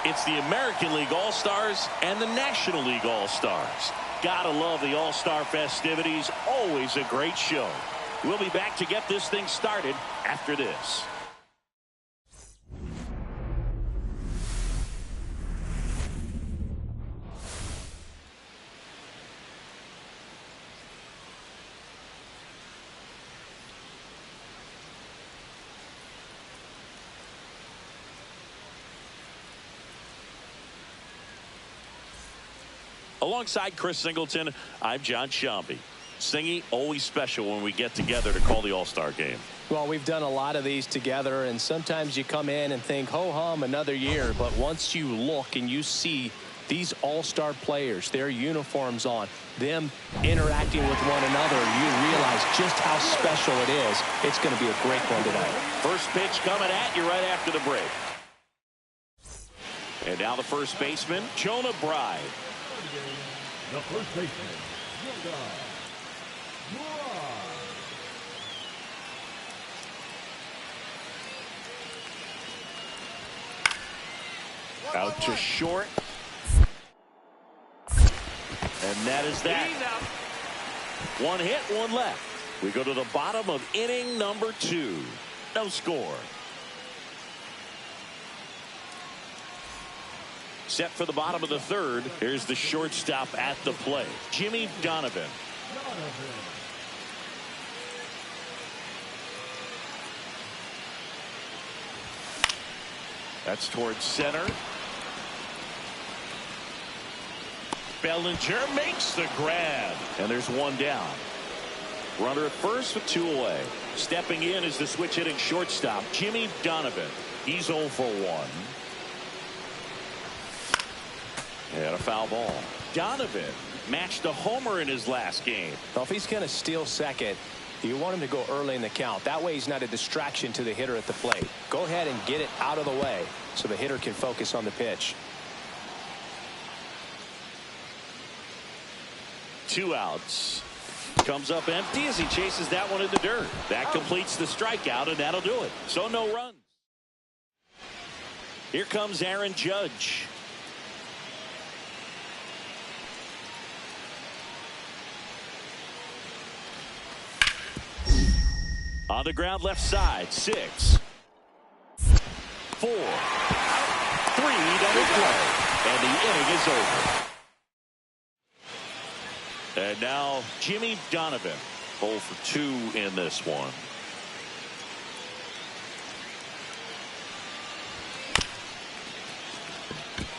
It's the American League All-Stars and the National League All-Stars. Gotta love the All-Star festivities. Always a great show. We'll be back to get this thing started after this. Alongside Chris Singleton, I'm John Shambi. Singy, always special when we get together to call the All-Star game. Well, we've done a lot of these together, and sometimes you come in and think, ho-hum, another year. But once you look and you see these All-Star players, their uniforms on, them interacting with one another, you realize just how special it is. It's going to be a great one tonight. First pitch coming at you right after the break. And now the first baseman, Jonah Bride. The first baseman, Jonah Bride. Out to short. And that is that. One hit, one left. We go to the bottom of inning number 2. No score. Set for the bottom of the third. Here's the shortstop at the plate, Jimmy Donovan. That's towards center. Bellinger makes the grab. And there's one down. Runner at first with 2 away. Stepping in is the switch hitting shortstop, Jimmy Donovan. He's 0 for 1. And a foul ball. Donovan matched a homer in his last game. Well, if he's going to steal second, you want him to go early in the count. That way he's not a distraction to the hitter at the plate. Go ahead and get it out of the way so the hitter can focus on the pitch. 2 outs. Comes up empty as he chases that one in the dirt. That completes the strikeout, and that'll do it. So no runs. Here comes Aaron Judge. On the ground left side, 6, 4, 3, double play, and the inning is over. And now Jimmy Donovan, 0 for 2 in this one.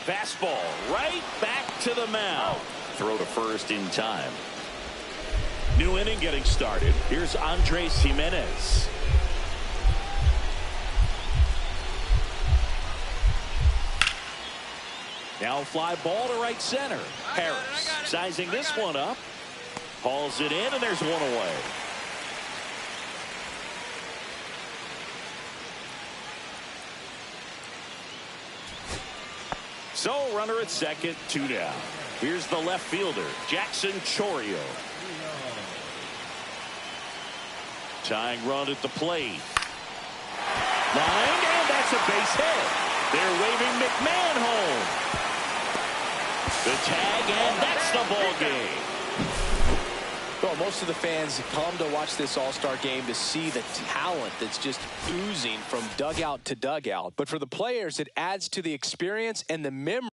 Fastball right back to the mound. Throw to first in time. New inning getting started. Here's Andres Jimenez. Now fly ball to right center. Harris sizing this one up. Hauls it in, and there's one away. So runner at second, 2 down. Here's the left fielder, Jackson Chourio. Tying run at the plate. Line, and that's a base hit. They're waving McMahon home. The tag, and that's the ball game. Well, most of the fans come to watch this All-Star game to see the talent that's just oozing from dugout to dugout. But for the players, it adds to the experience and the memory.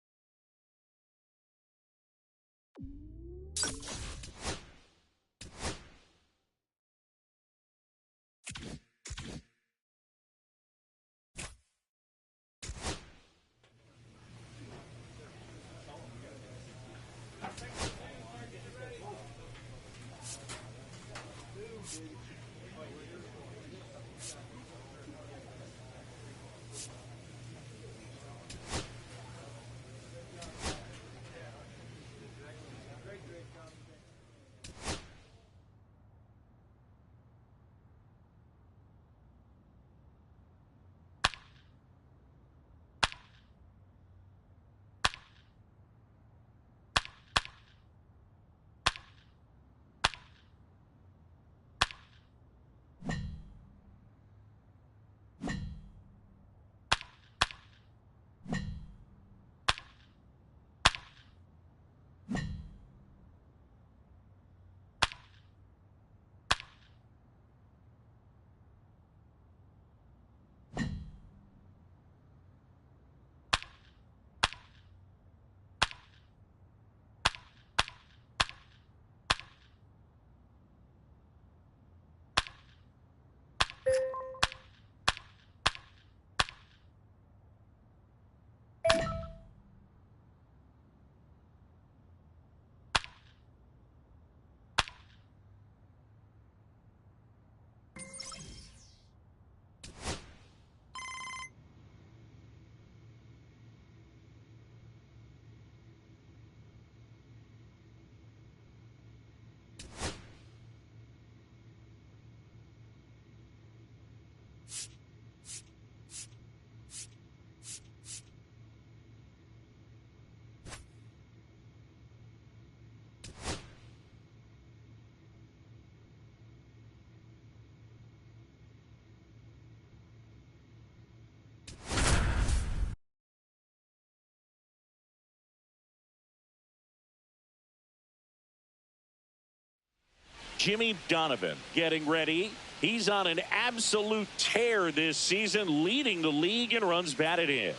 Jimmy Donovan getting ready. He's on an absolute tear this season, leading the league in runs batted in.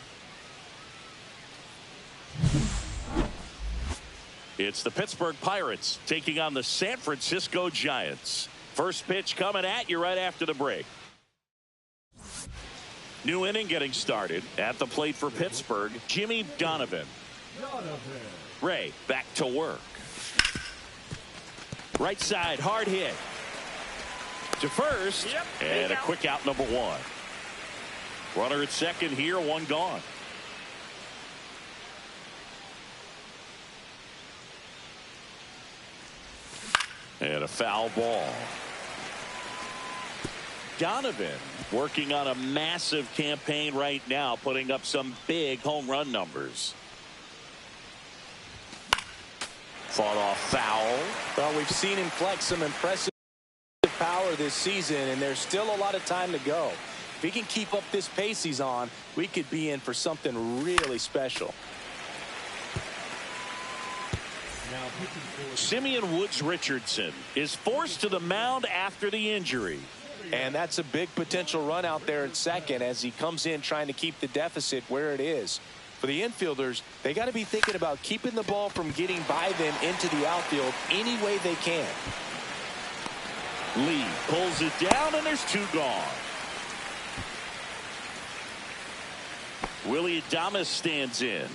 It's the Pittsburgh Pirates taking on the San Francisco Giants. First pitch coming at you right after the break. New inning getting started. At the plate for Pittsburgh, Jimmy Donovan. Ray back to work. Right side, hard hit. To first, and a quick out, number one. Runner at second here, one gone. And a foul ball. Donovan working on a massive campaign right now, putting up some big home run numbers. Fought off foul. Well, we've seen him flex some impressive power this season, and there's still a lot of time to go. If he can keep up this pace he's on, we could be in for something really special. Simeon Woods Richardson is forced to the mound after the injury. And that's a big potential run out there at second as he comes in trying to keep the deficit where it is. For the infielders, they got to be thinking about keeping the ball from getting by them into the outfield any way they can. Lee pulls it down, and there's two gone. Willie Adames stands in.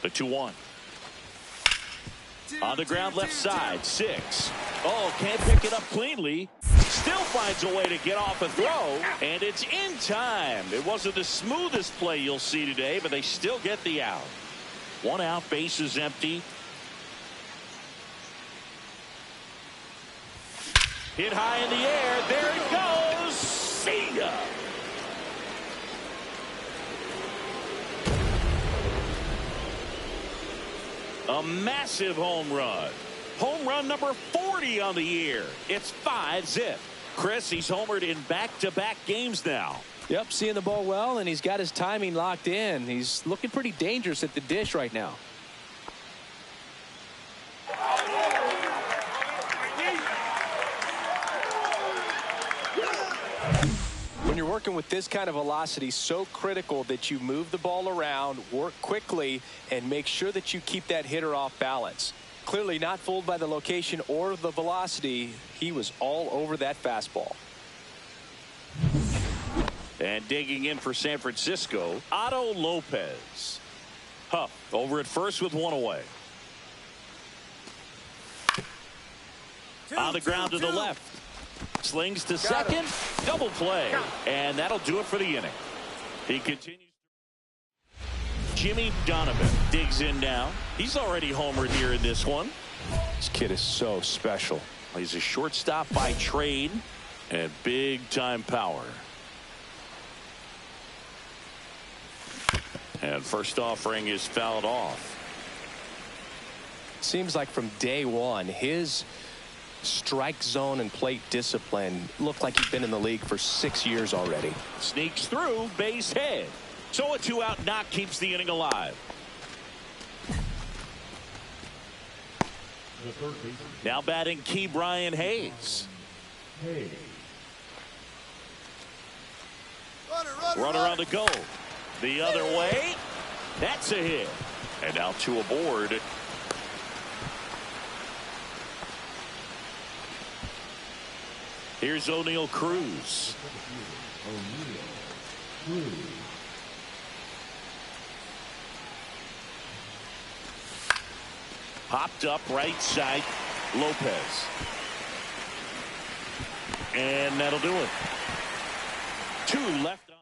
The 2-1. On the ground left side, 6. Oh, can't pick it up cleanly. Still finds a way to get off a throw, and it's in time. It wasn't the smoothest play you'll see today, but they still get the out. One out, base is empty. Hit high in the air. There it goes. See ya. A massive home run. Home run number 40 on the year. It's 5-zip. Chris, he's homered in back-to-back games now. Yep, seeing the ball well, and he's got his timing locked in. He's looking pretty dangerous at the dish right now. When you're working with this kind of velocity, so critical that you move the ball around, work quickly, and make sure that you keep that hitter off balance. Clearly not fooled by the location or the velocity. He was all over that fastball. And digging in for San Francisco, Otto Lopez. Huff over at first with one away. On the ground to the left. Slings to second. Double play. And that'll do it for the inning. He continues. Jimmy Donovan digs in now. He's already homered here in this one. This kid is so special. He's a shortstop by trade and big time power. And first offering is fouled off. Seems like from day one, his strike zone and plate discipline looked like he'd been in the league for 6 years already. Sneaks through, base hit. So a 2-out knock keeps the inning alive. Now batting Key Brian Hayes. Runner on the go. The other way. That's a hit. And now two aboard. Here's O'Neal Cruz. Popped up right side. Lopez. And that'll do it. 2 left on.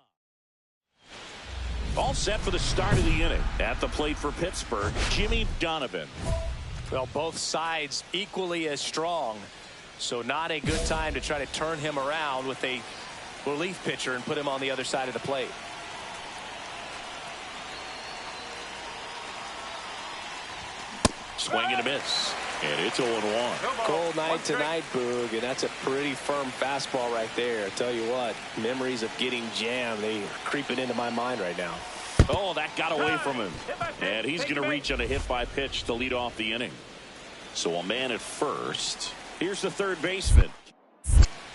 All set for the start of the inning. At the plate for Pittsburgh, Jimmy Donovan. Well, both sides equally as strong. So not a good time to try to turn him around with a relief pitcher and put him on the other side of the plate. Swing and a miss. And it's 0-1. Cold night tonight, Boog, and that's a pretty firm fastball right there. I tell you what, memories of getting jammed, they are creeping into my mind right now. Oh, that got away from him. And he's going to reach on a hit-by pitch to lead off the inning. So a man at first. Here's the third baseman.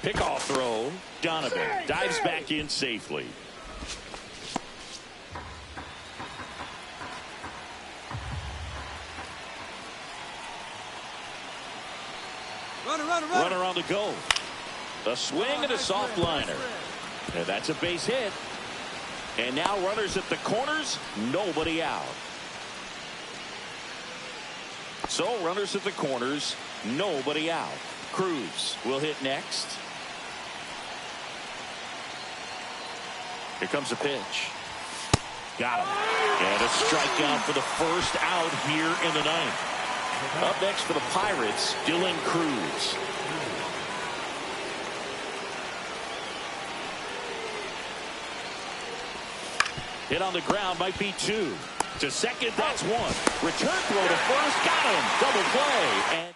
Pickoff throw. Donovan dives back in safely. Runner on the go. A swing and a soft liner. And that's a base hit. And now runners at the corners, nobody out. So runners at the corners, nobody out. Cruz will hit next. Here comes a pitch. Got him. And a strikeout for the first out here in the ninth. Up next for the Pirates, Dylan Cruz. Hit on the ground, might be two. To second, that's one. Return throw to first, got him. Double play. And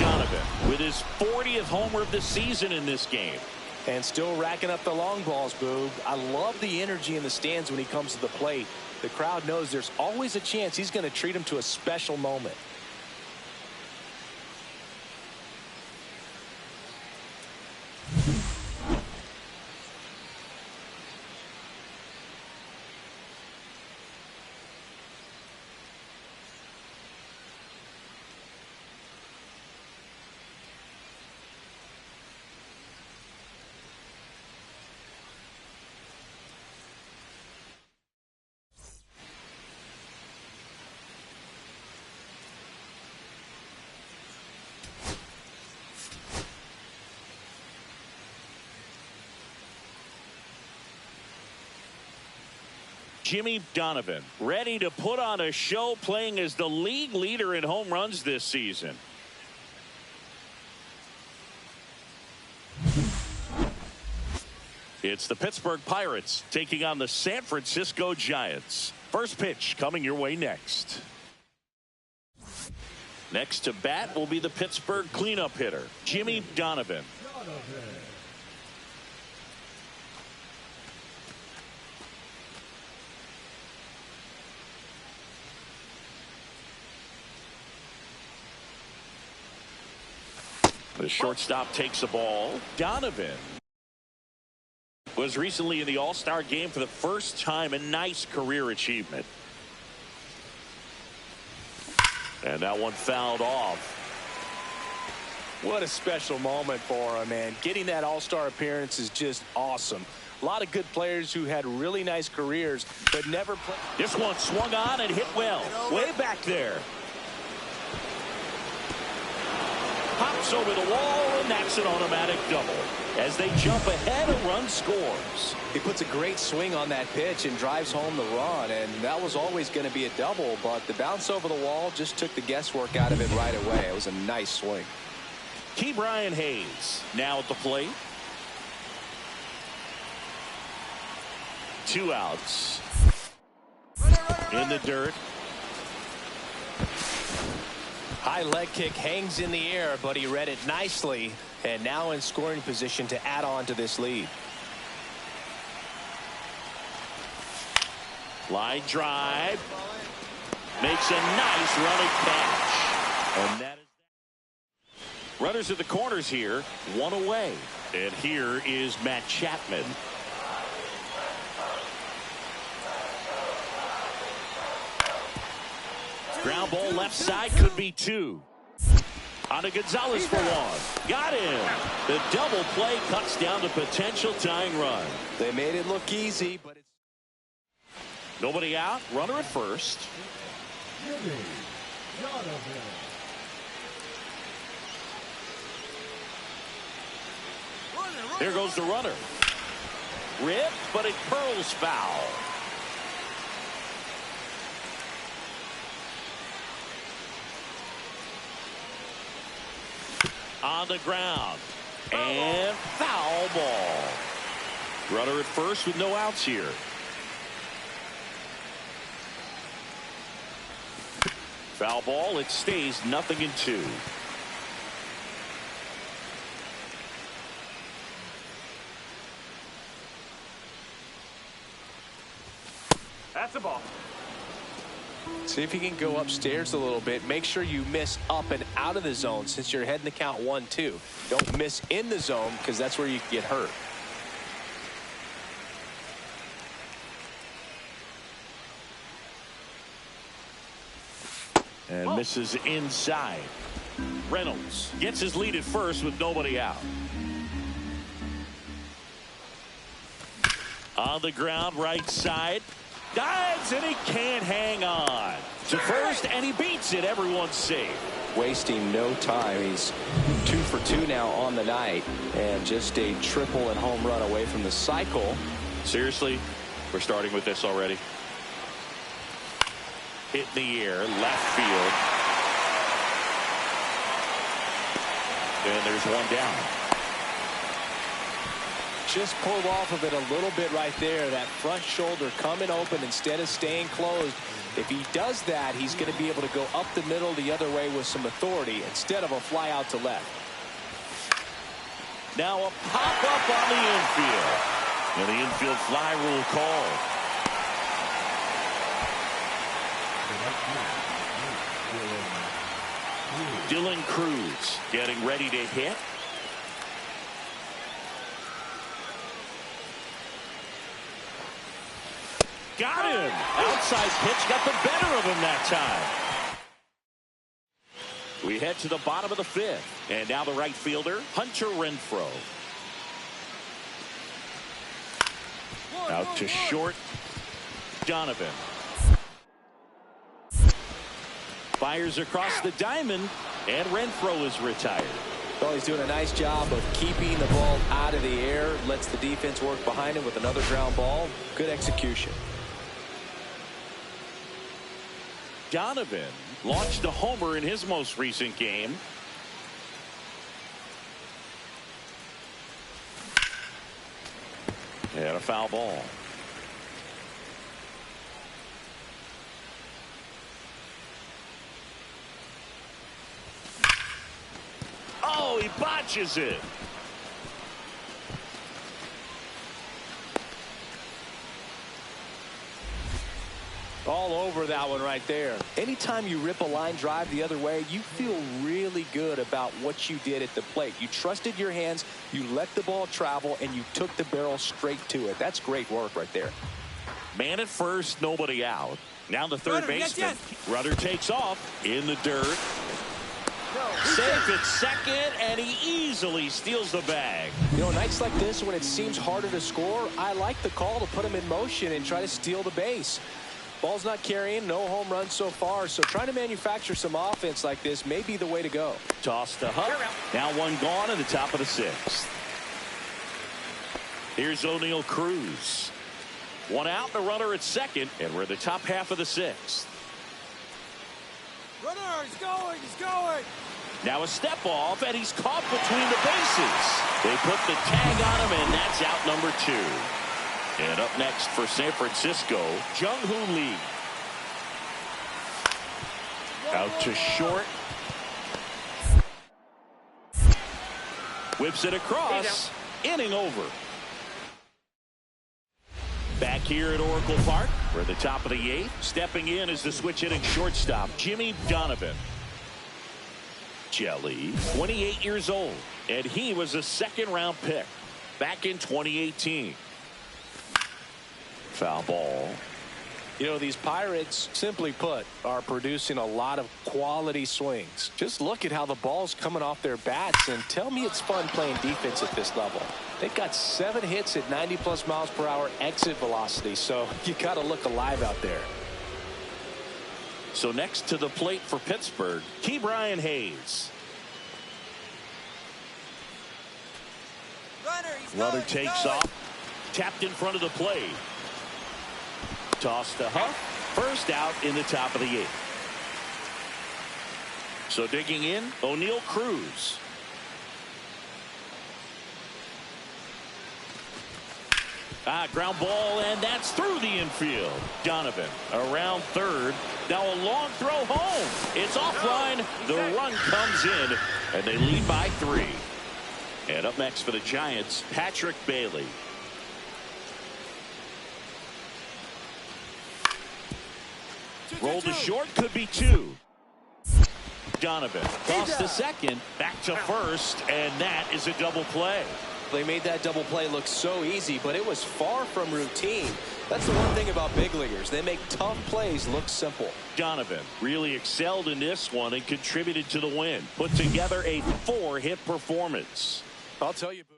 Donovan with his 40th homer of the season in this game. And still racking up the long balls, Boog. I love the energy in the stands when he comes to the plate. The crowd knows there's always a chance he's going to treat him to a special moment. Jimmy Donovan ready to put on a show, playing as the league leader in home runs this season. It's the Pittsburgh Pirates taking on the San Francisco Giants. First pitch coming your way next. Next to bat will be the Pittsburgh cleanup hitter, Jimmy Donovan. The shortstop takes the ball. Donovan was recently in the All-Star game for the first time. A nice career achievement. And that one fouled off. What a special moment for him, man. Getting that All-Star appearance is just awesome. A lot of good players who had really nice careers but never played. This one swung on and hit well. Way back there. Pops over the wall, and that's an automatic double. As they jump ahead, a run scores. He puts a great swing on that pitch and drives home the run, and that was always going to be a double, but the bounce over the wall just took the guesswork out of it right away. It was a nice swing. Brian Hayes now at the plate. 2 outs. In the dirt. High leg kick hangs in the air, but he read it nicely, and now in scoring position to add on to this lead. Line drive. Makes a nice running catch. And that is that. Runners at the corners here, one away. And here is Matt Chapman. Ground ball left side, could be two. On to Gonzalez for one. Got him. The double play cuts down the potential tying run. They made it look easy, but it's nobody out. Runner at first. Here goes the runner. Rip, but it curls foul. On the ground. And foul ball. Runner at first with no outs here. Foul ball. It stays 0-2. That's the ball. See if you can go upstairs a little bit. Make sure you miss up and out of the zone since you're heading to count 1-2. Don't miss in the zone because that's where you can get hurt. And misses inside. Reynolds gets his lead at first with nobody out. On the ground, right side. Dives, and he can't hang on. To first, and he beats it. Everyone's safe. Wasting no time. He's 2 for 2 now on the night. And just a triple and home run away from the cycle. Seriously, we're starting with this already. Hit in the air, left field. And there's one down. Just pulled off of it a little bit right there. That front shoulder coming open instead of staying closed. If he does that, he's going to be able to go up the middle the other way with some authority instead of a fly out to left. Now a pop up on the infield. And the infield fly rule called. Dylan Cruz getting ready to hit. Got him. Outside pitch got the better of him that time. We head to the bottom of the 5th. And now the right fielder, Hunter Renfroe. Out to short, Donovan. Fires across the diamond, and Renfroe is retired. Well, he's doing a nice job of keeping the ball out of the air. Lets the defense work behind him with another ground ball. Good execution. Donovan launched a homer in his most recent game. And a foul ball. Oh, he botches it. All over that one right there. Anytime you rip a line drive the other way, you feel really good about what you did at the plate. You trusted your hands, you let the ball travel, and you took the barrel straight to it. That's great work right there. Man at first, nobody out. Now the third baseman. Rudder takes off in the dirt. Safe at second, and he easily steals the bag. You know, nights like this when it seems harder to score, I like the call to put him in motion and try to steal the base. Ball's not carrying, no home runs so far, so trying to manufacture some offense like this may be the way to go. Toss to Huck. Now one gone at the top of the 6th. Here's O'Neal Cruz. One out, the runner at second, and we're at the top half of the 6th. Runner, he's going, he's going. Now a step off, and he's caught between the bases. They put the tag on him, and that's out number 2. And up next for San Francisco, Jung-Hoo Lee. Out to short. Whips it across. Inning over. Back here at Oracle Park, we're at the top of the 8th. Stepping in is the switch hitting shortstop, Jimmy Donovan. Jelly, 28 years old, and he was a second-round pick back in 2018. Foul ball. You know, these Pirates, simply put, are producing a lot of quality swings. Just look at how the ball's coming off their bats, and tell me it's fun playing defense at this level. They've got 7 hits at 90+ miles per hour exit velocity, so you got to look alive out there. So next to the plate for Pittsburgh, Ke'Bryan Hayes. Runner takes off, tapped in front of the plate. Toss to Huff. First out in the top of the 8th. So digging in, O'Neal Cruz. Ground ball, and that's through the infield. Donovan around third. Now a long throw home. It's offline. The run comes in, and they lead by 3. And up next for the Giants, Patrick Bailey. Roll to short, could be 2. Donovan toss to second, back to first, and that is a double play. They made that double play look so easy, but it was far from routine. That's the one thing about big leaguers. They make tough plays look simple. Donovan really excelled in this one and contributed to the win. Put together a 4-hit performance. I'll tell you, Boog.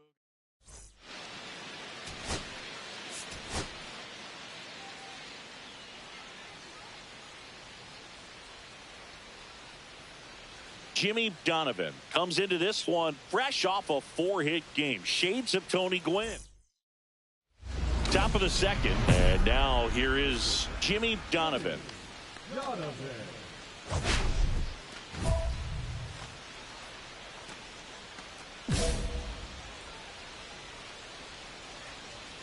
Jimmy Donovan comes into this one fresh off a 4-hit game. Shades of Tony Gwynn. Top of the second, and now here is Jimmy Donovan.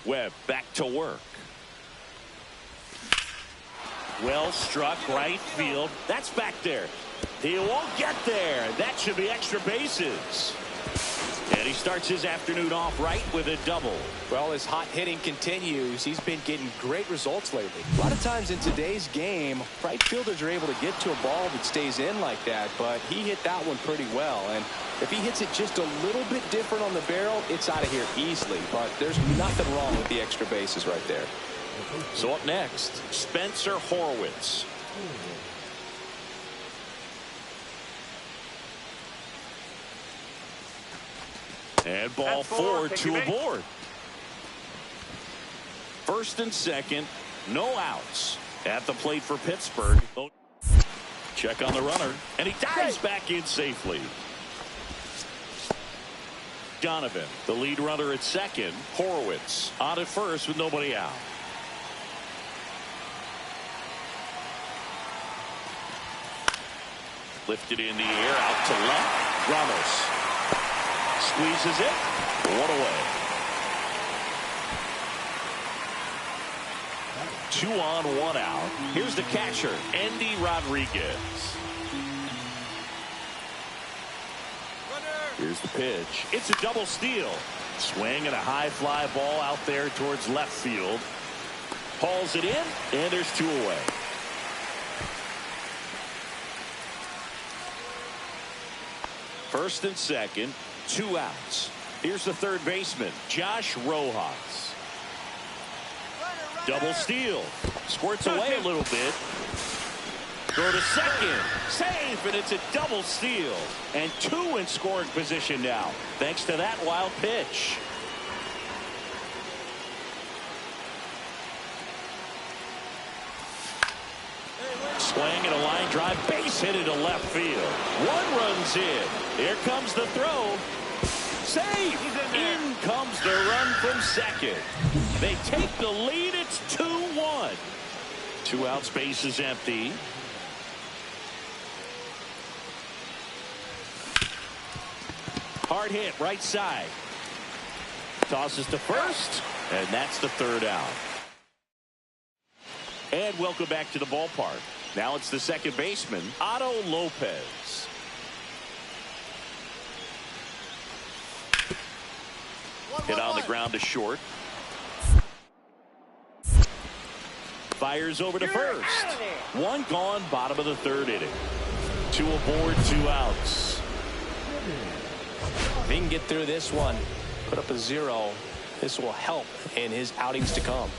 Webb back to work. Well struck right field. That's back there. He won't get there. That should be extra bases. And he starts his afternoon off right with a double. Well, as hot hitting continues, he's been getting great results lately. A lot of times in today's game, right fielders are able to get to a ball that stays in like that, but he hit that one pretty well. And if he hits it just a little bit different on the barrel, it's out of here easily. But there's nothing wrong with the extra bases right there. So up next, Spencer Horwitz. And ball 4, 2 aboard. First and second, no outs at the plate for Pittsburgh. Check on the runner, and he dives back in safely. Donovan, the lead runner at second. Horwitz on at first with nobody out. Lifted in the air, out to left. Ramos squeezes it. 1 away. 2 on, 1 out. Here's the catcher, Andy Rodriguez. Here's the pitch. It's a double steal. Swing and a high fly ball out there towards left field. Hauls it in, and there's 2 away. First and second, 2 outs. Here's the third baseman, Josh Rojas. Double steal. Squirts away a little bit. Throw to second. Safe, and it's a double steal. And 2 in scoring position now, thanks to that wild pitch. Swing and a line drive, base hit into left field. 1 runs in. Here comes the throw. Safe. In comes the run from second. They take the lead. It's 2-1. 2 outs, base is empty. Hard hit, right side. Tosses to first, and that's the 3rd out. And welcome back to the ballpark. Now it's the second baseman, Otto Lopez. Hit on the ground to short. Fires over to first. 1 gone, bottom of the 3rd inning. 2 aboard, 2 outs. If he can get through this one, put up a 0, this will help in his outings to come.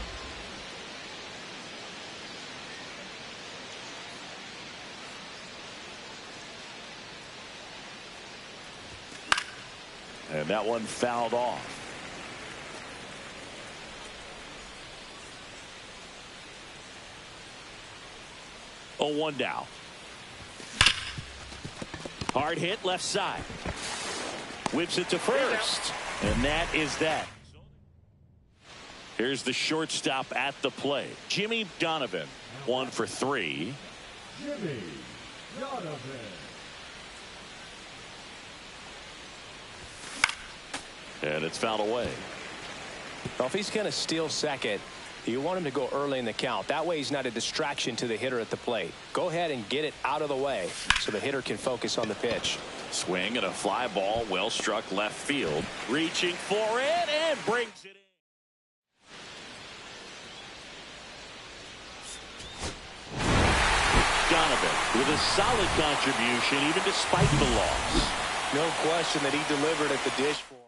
And that one fouled off. Oh, 1 down. Hard hit left side. Whips it to first. And that is that. Here's the shortstop at the plate. Jimmy Donovan. 1 for 3. Jimmy Donovan. And it's fouled away. Well, if he's going to steal second, you want him to go early in the count. That way he's not a distraction to the hitter at the plate. Go ahead and get it out of the way so the hitter can focus on the pitch. Swing and a fly ball, well struck left field. Reaching for it and brings it in. with a solid contribution even despite the loss. No question that he delivered at the dish for him.